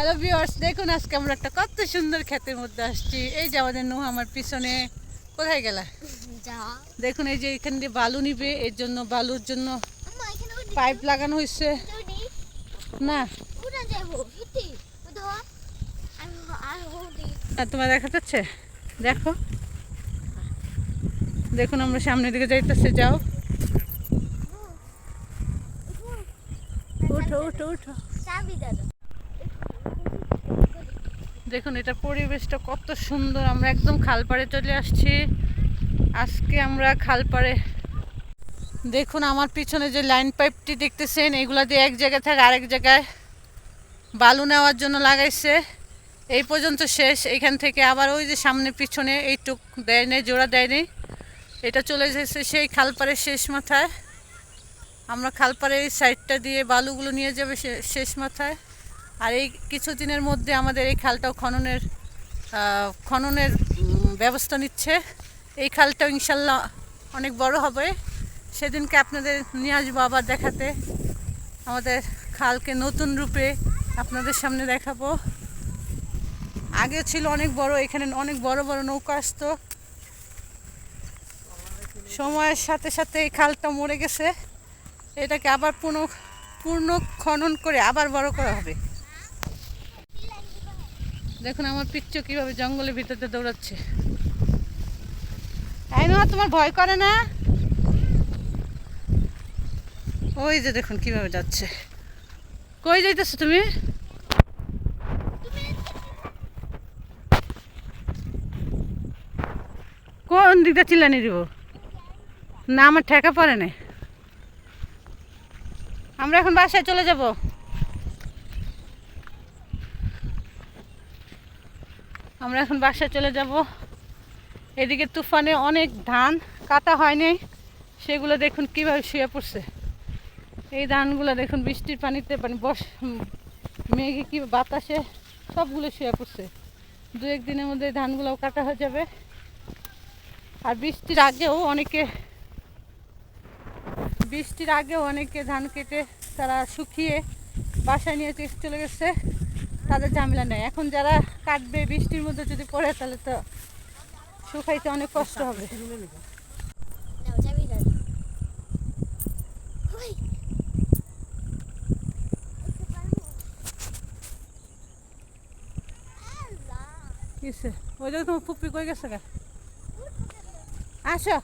Hello viewers, দেখুন আজকে আমরা একটা কত সুন্দর ক্ষেতের মধ্যে আসছি। এই যে আমাদের নুহ আমার পিছনে। কোথায় গেলা? দেখুন এই যে এখান দিয়ে বালু নিবে, এর জন্য বালুর জন্য পাইপ লাগানো হয়েছে। না তোমার দেখা যাচ্ছে? দেখো, দেখুন আমরা সামনের দিকে যাইতেছে। যাও, উঠো উঠো উঠো। দেখুন এটা পরিবেশটা কত সুন্দর। আমরা একদম খালপাড়ে চলে আসছি আজকে। আমরা খালপাড়ে দেখুন আমার পিছনে যে লাইন পাইপটি দেখতেছেন, এগুলা দিয়ে এক জায়গা থেকে আরেক জায়গায় বালু নেওয়ার জন্য লাগাইছে। এই পর্যন্ত শেষ। এখান থেকে আবার ওই যে সামনে পিছনে এইটুক দেয় নেই, জোড়া দেয় নেই, এটা চলে যাচ্ছে সেই খালপাড়ের শেষ মাথায়। আমরা খালপাড়ের এই সাইডটা দিয়ে বালুগুলো নিয়ে যাবে শেষ মাথায়। আর এই কিছুদিনের মধ্যে আমাদের এই খালটাও খননের ব্যবস্থা নিচ্ছে। এই খালটাও ইনশাল্লাহ অনেক বড় হবে। সেদিনকে আপনাদের নিয়ে আসবো আবার দেখাতে। আমাদের খালকে নতুন রূপে আপনাদের সামনে দেখাবো। আগে ছিল অনেক বড়, এখানে অনেক বড় বড় নৌকা আসতো। সময়ের সাথে সাথে এই খালটা মরে গেছে। এটাকে আবার পূর্ণ খনন করে আবার বড় করা হবে। দেখুন আমার পিচ্চু কিভাবে জঙ্গলের ভিতরে দৌড়াচ্ছে। তাই না, তোমার ভয় করে না? ওই যে দেখুন কিভাবে যাচ্ছে। কই যাইতেছো তুমি? কোন দিকটা চিল্লানি দিব? না আমার ঠেকা পড়ে না। আমরা এখন বাসায় চলে যাব। আমরা এখন বাসায় চলে যাব। এদিকে তুফানে অনেক ধান কাটা হয়নি, সেগুলো দেখুন কিভাবে শুয়ে পড়ছে। এই ধানগুলো দেখুন বৃষ্টির পানিতে মেঘে কি বাতাসে সবগুলো শুয়ে পড়ছে। দু একদিনের মধ্যে ধানগুলোও কাটা হয়ে যাবে। আর বৃষ্টির আগেও অনেকে ধান কেটে তারা শুকিয়ে বাসায় নিয়ে চলে গেছে। তাদের ঝামেলা নেই। এখন যারা কাটবে বৃষ্টির মধ্যে যদি পড়ে তাহলে তো শুকাইতে অনেক কষ্ট হবে। কিসে? ওই যে তোমার ফুপি কই গেছে গা? আসো।